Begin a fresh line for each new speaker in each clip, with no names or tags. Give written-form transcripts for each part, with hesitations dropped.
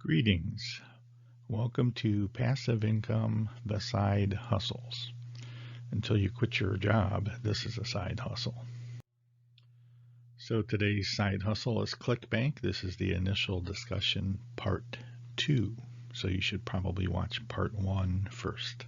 Greetings. Welcome to Passive Income, the Side Hustles. Until you quit your job, this is a side hustle. So today's side hustle is Clickbank. This is the initial discussion, part 2. So you should probably watch part 1 first.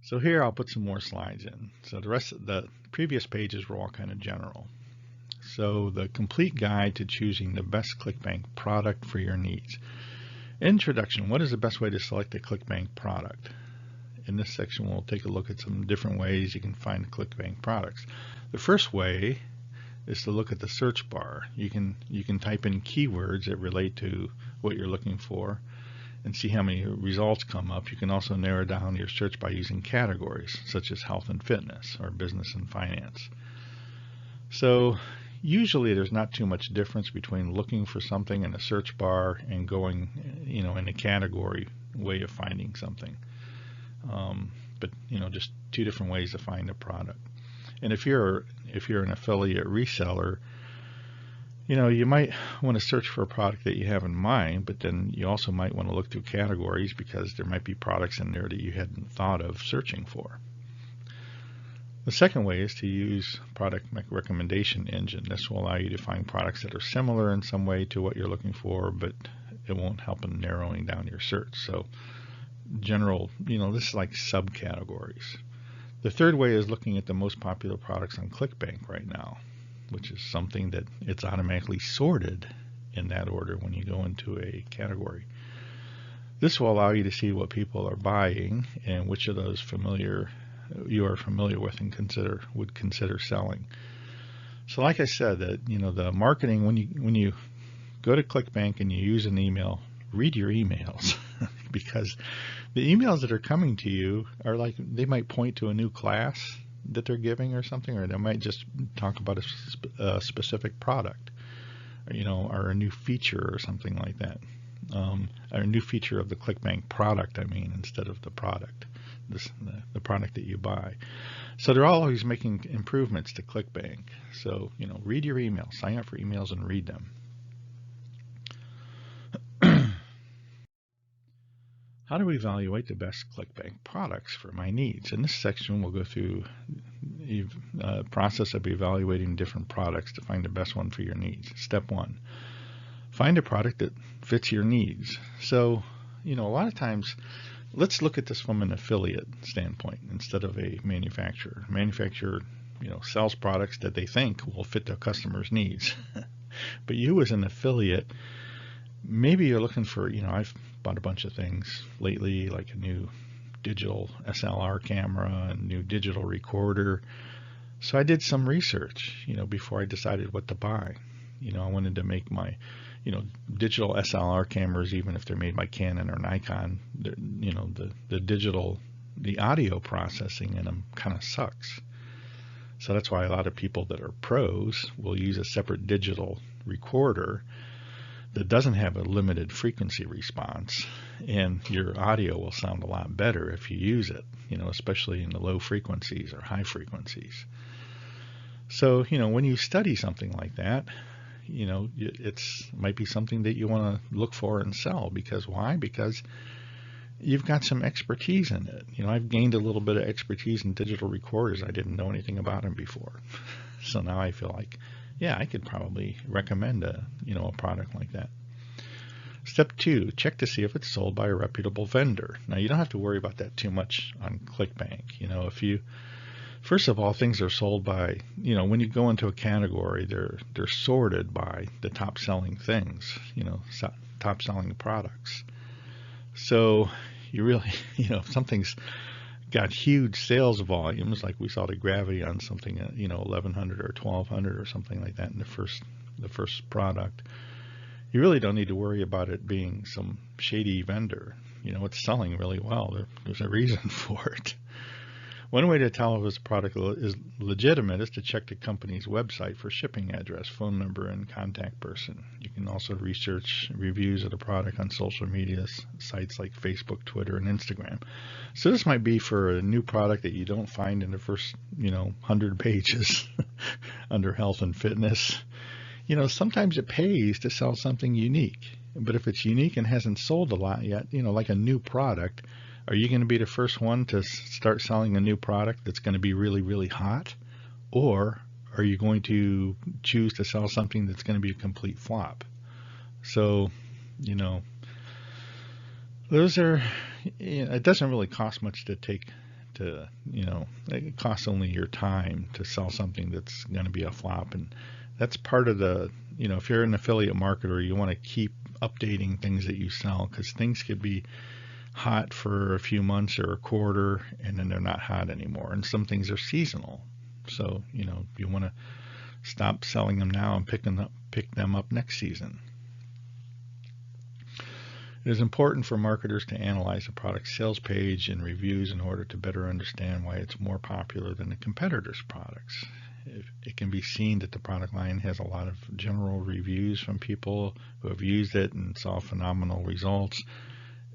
So here I'll put some more slides in. So the rest of the previous pages were all kind of general. So the complete guide to choosing the best Clickbank product for your needs. Introduction, what is the best way to select a Clickbank product? In this section we'll take a look at some different ways you can find Clickbank products. The first way is to look at the search bar. You can type in keywords that relate to what you're looking for and see how many results come up. You can also narrow down your search by using categories such as health and fitness or business and finance. So usually there's not too much difference between looking for something in a search bar and going, in a category way of finding something. But just two different ways to find a product. And if you're an affiliate reseller, you might want to search for a product that you have in mind, but then you also might want to look through categories because there might be products in there that you hadn't thought of searching for. The second way is to use product recommendation engine. This will allow you to find products that are similar in some way to what you're looking for, but it won't help in narrowing down your search. So general, this is like subcategories. The third way is looking at the most popular products on Clickbank right now, which is something that it's automatically sorted in that order when you go into a category. This will allow you to see what people are buying and which of those you are familiar with and would consider selling. So like I said, that the marketing, when you go to Clickbank and you use an email, read your emails because the emails that are coming to you are like, they might point to a new class that they're giving or something, or they might just talk about a specific product, or a new feature or something like that, or a new feature of the Clickbank product, instead of the product, the product that you buy. So they're always making improvements to Clickbank. So read your emails, sign up for emails and read them. How do we evaluate the best Clickbank products for my needs? In this section, we'll go through the process of evaluating different products to find the best one for your needs. Step 1, find a product that fits your needs. So, a lot of times, let's look at this from an affiliate standpoint instead of a manufacturer. A manufacturer, sells products that they think will fit their customers' needs. But you as an affiliate, maybe you're looking for, I've bought a bunch of things lately, like a new digital SLR camera, a new digital recorder. So I did some research, before I decided what to buy. I wanted to make my, digital SLR cameras, even if they're made by Canon or Nikon, the audio processing in them kind of sucks. So that's why a lot of people that are pros will use a separate digital recorder that doesn't have a limited frequency response, and your audio will sound a lot better if you use it, especially in the low frequencies or high frequencies. So, when you study something like that, it might be something that you want to look for and sell. Because why? Because you've got some expertise in it. I've gained a little bit of expertise in digital recorders. I didn't know anything about them before. So now I feel like, yeah, I could probably recommend a product like that. Step 2, check to see if it's sold by a reputable vendor. Now you don't have to worry about that too much on Clickbank. First of all, things are sold by, when you go into a category, they're sorted by the top selling things, top selling products. So you really, if something's got huge sales volumes, like we saw the Gravity on something at 1100 or 1200 or something like that in the first product, you really don't need to worry about it being some shady vendor. It's selling really well. There's a reason for it. One way to tell if a product is legitimate is to check the company's website for shipping address, phone number, and contact person. You can also research reviews of the product on social media sites like Facebook, Twitter, and Instagram. So this might be for a new product that you don't find in the first 100 pages under health and fitness. Sometimes it pays to sell something unique. But if it's unique and hasn't sold a lot yet, like a new product, are you going to be the first one to start selling a new product that's going to be really, really hot? Or are you going to choose to sell something that's going to be a complete flop? So, you know, those are, it doesn't really cost much to take to, it costs only your time to sell something that's going to be a flop. And that's part of the, if you're an affiliate marketer, you want to keep updating things that you sell, because things could be hot for a few months or a quarter and then they're not hot anymore. And some things are seasonal. So, you want to stop selling them now and pick them up next season. It is important for marketers to analyze a product sales page and reviews in order to better understand why it's more popular than the competitors' products. It can be seen that the product line has a lot of general reviews from people who have used it and saw phenomenal results.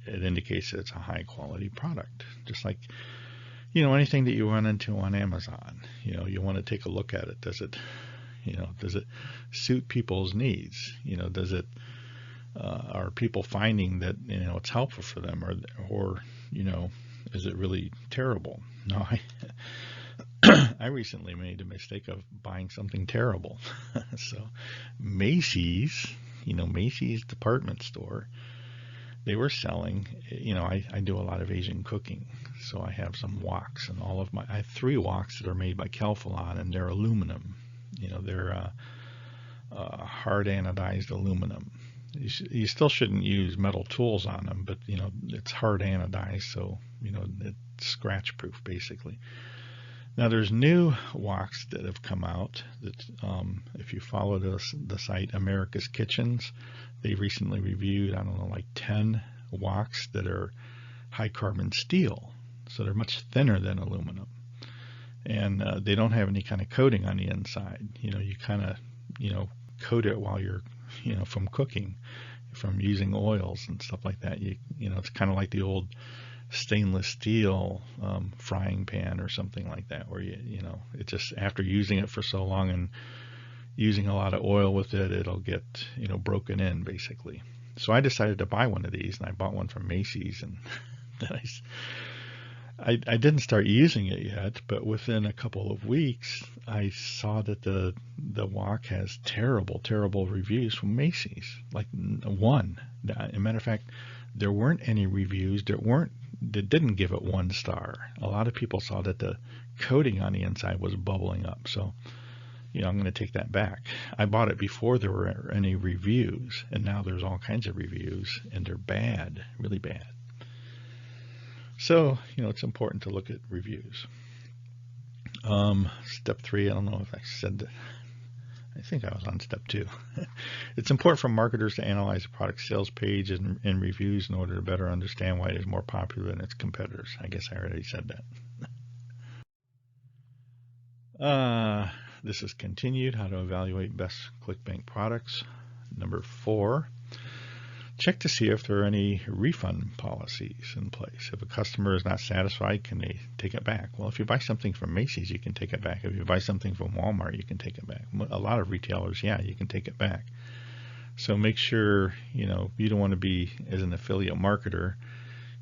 It indicates that it's a high quality product. Just like, anything that you run into on Amazon, you want to take a look at it. Does it suit people's needs? Are people finding that it's helpful for them, or is it really terrible? No, I recently made a mistake of buying something terrible. So Macy's department store, they were selling, I do a lot of Asian cooking, so I have some woks, and I have 3 woks that are made by Calphalon, and they're aluminum. They're hard anodized aluminum. You still shouldn't use metal tools on them, but it's hard anodized, so it's scratch proof basically. Now there's new woks that have come out that if you follow the site America's Kitchens, they recently reviewed, 10 woks that are high carbon steel, so they're much thinner than aluminum, and they don't have any kind of coating on the inside. You kind of coat it while you're from cooking, from using oils and stuff like that. It's kind of like the old stainless steel frying pan or something like that, where it just, after using it for so long and using a lot of oil with it, it'll get broken in basically. So I decided to buy one of these, and I bought one from Macy's, and then I didn't start using it yet, but within a couple of weeks I saw that the wok has terrible reviews from Macy's. Like one. As a matter of fact, there weren't any reviews that didn't give it 1 star. A lot of people saw that the coating on the inside was bubbling up. So, I'm going to take that back. I bought it before there were any reviews, and now there's all kinds of reviews, and they're bad, really bad. So, it's important to look at reviews. Step 3, I don't know if I said that. I think I was on step 2. It's important for marketers to analyze the product sales page and reviews in order to better understand why it is more popular than its competitors. I guess I already said that. This is continued, how to evaluate best Clickbank products. Number 4. Check to see if there are any refund policies in place. If a customer is not satisfied, can they take it back? Well, if you buy something from Macy's, you can take it back. If you buy something from Walmart, you can take it back. A lot of retailers, you can take it back. So make sure, you don't want to be, as an affiliate marketer,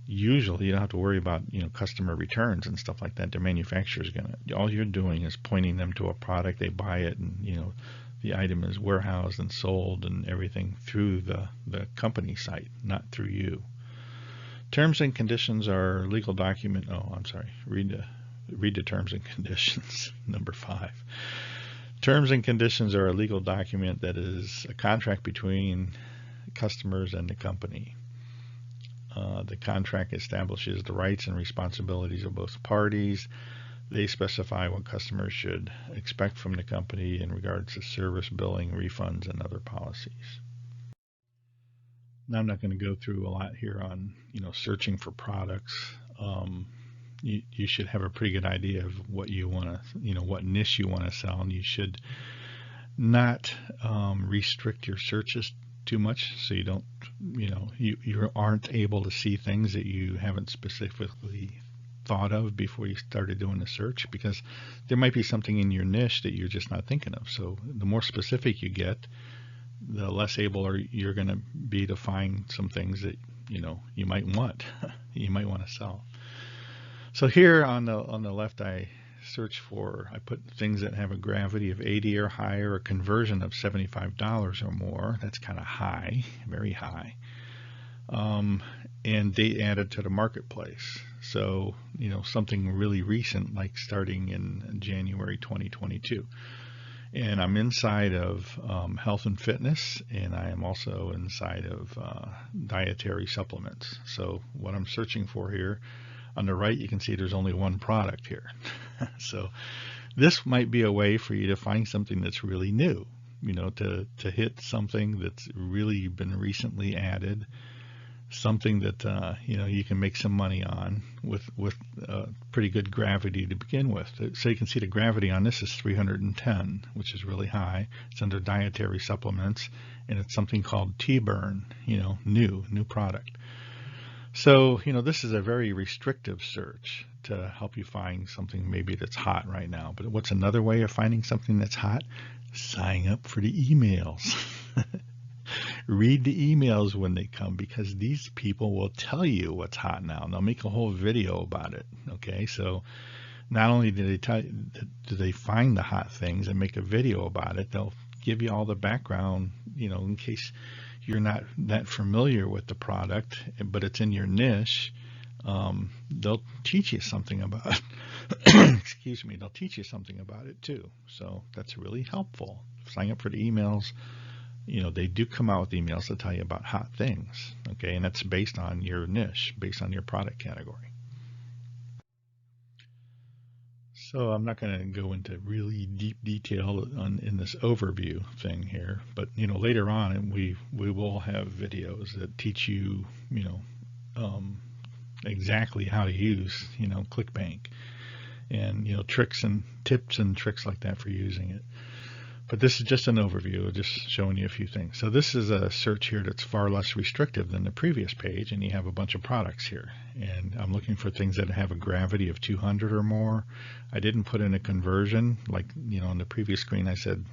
usually you don't have to worry about, customer returns and stuff like that. The manufacturer's all you're doing is pointing them to a product, they buy it, and, the item is warehoused and sold and everything through the company site, not through you. Terms and conditions are a legal document. Oh, I'm sorry. Read the terms and conditions. Number 5. Terms and conditions are a legal document that is a contract between customers and the company. The contract establishes the rights and responsibilities of both parties. They specify what customers should expect from the company in regards to service, billing, refunds, and other policies. Now, I'm not going to go through a lot here on, searching for products. You should have a pretty good idea of what you want to, what niche you want to sell, and you should not restrict your searches too much, so you don't, you aren't able to see things that you haven't specifically thought of before you started doing the search, because there might be something in your niche that you're just not thinking of. So the more specific you get, the less able you're going to be to find some things that you might want, you might want to sell. So here on the left, I put things that have a gravity of 80 or higher, a conversion of $75 or more. That's kind of high, very high. And date added to the marketplace. So, something really recent, like starting in January 2022. And I'm inside of health and fitness, and I am also inside of dietary supplements. So what I'm searching for here, on the right, you can see there's only one product here. So this might be a way for you to find something that's really new, to hit something that's really been recently added, something that you can make some money on with pretty good gravity to begin with. So you can see the gravity on this is 310, which is really high. It's under dietary supplements, and it's something called T-Burn, new product. So this is a very restrictive search to help you find something maybe that's hot right now. But what's another way of finding something that's hot? Sign up for the emails. Read the emails when they come, because these people will tell you what's hot now. And they'll make a whole video about it. Okay, so not only do they find the hot things and make a video about it, they'll give you all the background, in case you're not that familiar with the product, but it's in your niche. They'll teach you something about it. Excuse me, they'll teach you something about it too. So that's really helpful. Sign up for the emails. They do come out with emails to tell you about hot things, okay? And that's based on your niche, based on your product category. So I'm not going to go into really deep detail in this overview thing here, but later on we will have videos that teach you, exactly how to use, Clickbank, and tricks and tips and tricks like that for using it. But this is just an overview, just showing you a few things. So this is a search here that's far less restrictive than the previous page, and you have a bunch of products here. And I'm looking for things that have a gravity of 200 or more. I didn't put in a conversion, like, on the previous screen I said,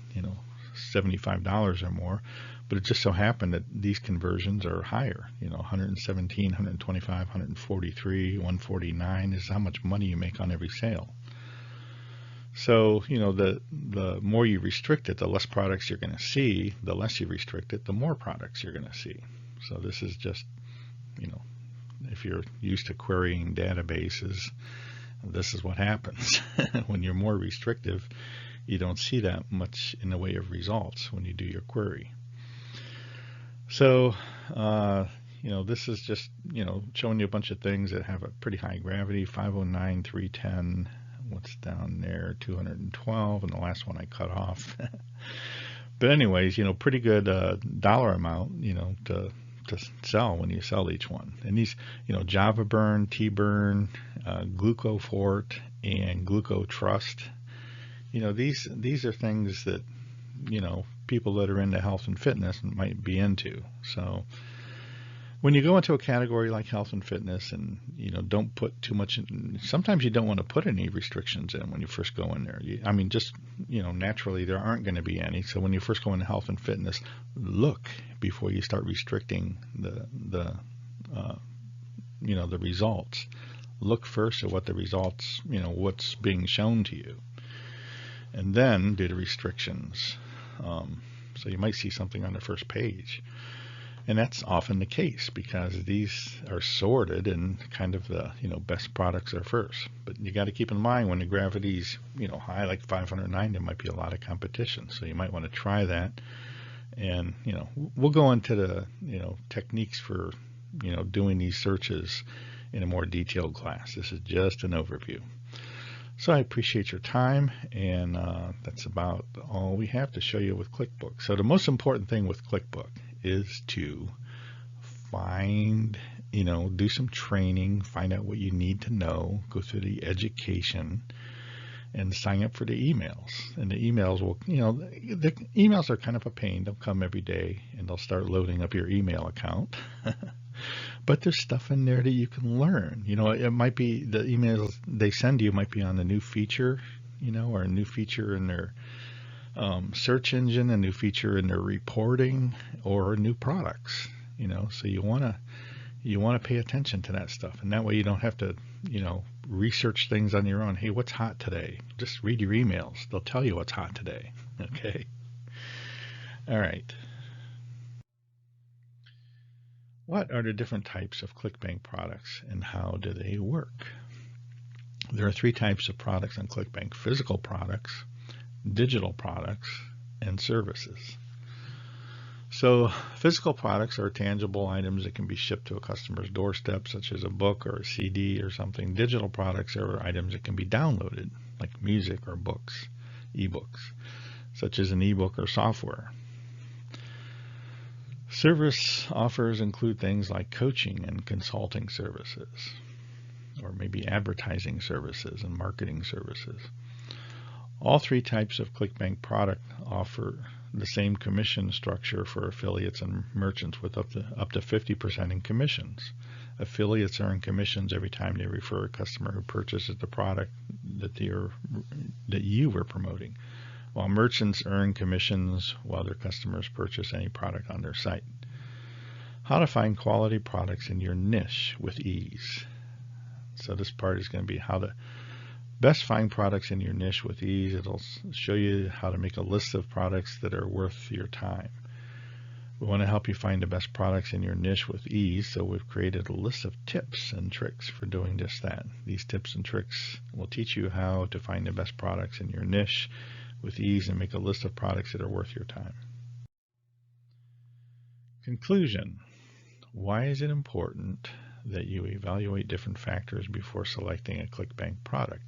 $75 or more, but it just so happened that these conversions are higher, 117, 125, 143, 149 is how much money you make on every sale. So, the more you restrict it, the less products you're going to see. The less you restrict it, the more products you're going to see. So this is just, if you're used to querying databases, this is what happens. When you're more restrictive, you don't see that much in the way of results when you do your query. So, this is just, showing you a bunch of things that have a pretty high gravity, 509, 310, what's down there, 212, and the last one I cut off. But anyways, pretty good dollar amount, to sell when you sell each one. And these, Java Burn, T-Burn, Glucofort, and GlucoTrust, these are things that, people that are into health and fitness might be into. So when you go into a category like health and fitness, and don't put too much in, sometimes you don't want to put any restrictions in when you first go in there. Just naturally there aren't going to be any. So when you first go into health and fitness, look before you start restricting the results. Look first at what the results, what's being shown to you, and then do the restrictions. So you might see something on the first page. And that's often the case, because these are sorted and kind of the best products are first. But you got to keep in mind, when the gravity's high, like 509, there might be a lot of competition. So you might want to try that. And we'll go into the techniques for doing these searches in a more detailed class. This is just an overview. So I appreciate your time, and that's about all we have to show you with ClickBook. So the most important thing with ClickBook is to find, do some training, find out what you need to know, go through the education, and sign up for the emails. And the emails will, the emails are kind of a pain. They'll come every day, and they'll start loading up your email account. But there's stuff in there that you can learn. It might be the emails they send you might be on a new feature, or a new feature in their search engine, a new feature in their reporting, or new products. So you want to pay attention to that stuff, and that way you don't have to research things on your own. Hey, what's hot today? Just read your emails. They'll tell you what's hot today. Okay. All right. What are the different types of Clickbank products and how do they work? There are 3 types of products on Clickbank: physical products, digital products, and services. So physical products are tangible items that can be shipped to a customer's doorstep, such as a book or a CD or something. Digital products are items that can be downloaded, like music or books, ebooks, such as an ebook or software. Service offers include things like coaching and consulting services, or maybe advertising services and marketing services. All 3 types of Clickbank product offer the same commission structure for affiliates and merchants, with up to 50% in commissions. Affiliates earn commissions every time they refer a customer who purchases the product that you were promoting, while merchants earn commissions while their customers purchase any product on their site. How to find quality products in your niche with ease. So this part is going to be how to best find products in your niche with ease. It'll show you how to make a list of products that are worth your time. We want to help you find the best products in your niche with ease, so we've created a list of tips and tricks for doing just that. These tips and tricks will teach you how to find the best products in your niche with ease and make a list of products that are worth your time. Conclusion. Why is it important that you evaluate different factors before selecting a Clickbank product?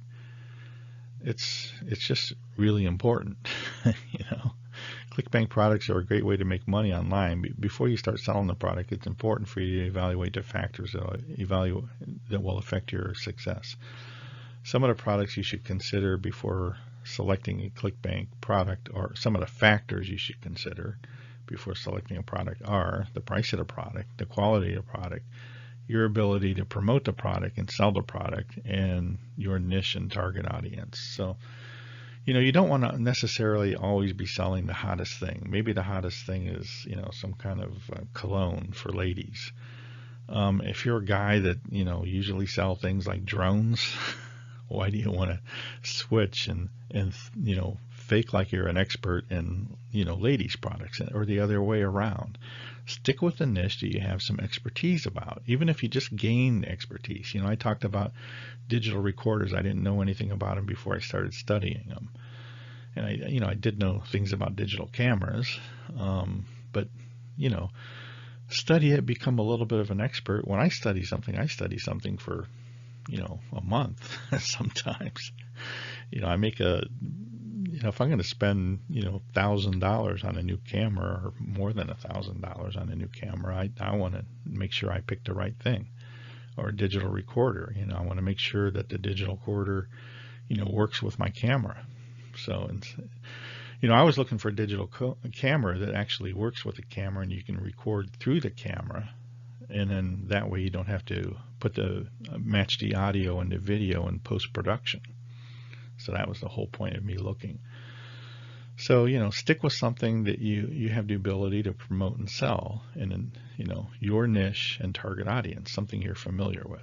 It's just really important. Clickbank products are a great way to make money online. Before you start selling the product, it's important for you to evaluate the factors that will affect your success. Some of the products you should consider before selecting a Clickbank product, or some of the factors you should consider before selecting a product, are the price of the product, the quality of the product, your ability to promote the product and sell the product, and your niche and target audience. So, you don't want to necessarily always be selling the hottest thing. Maybe the hottest thing is, some kind of cologne for ladies. If you're a guy that, usually sell things like drones, why do you want to switch and fake like you're an expert in, ladies products, or the other way around? Stick with the niche that you have some expertise about, even if you just gain expertise. I talked about digital recorders. I didn't know anything about them before I started studying them. And I did know things about digital cameras, but, study it, become a little bit of an expert. When I study something for, a month sometimes. I make if I'm going to spend, $1,000 on a new camera, or more than $1,000 on a new camera, I want to make sure I pick the right thing. Or a digital recorder, I want to make sure that the digital recorder, works with my camera. So, I was looking for a digital camera that actually works with the camera, and you can record through the camera, and then that way you don't have to match the audio and the video in post-production. So that was the whole point of me looking. So, stick with something that you have the ability to promote and sell, and then, your niche and target audience, something you're familiar with.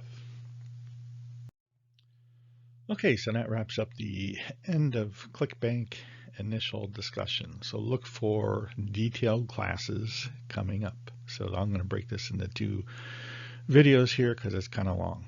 Okay, so that wraps up the end of Clickbank initial discussion. So look for detailed classes coming up. So I'm going to break this into 2 videos here because it's kind of long.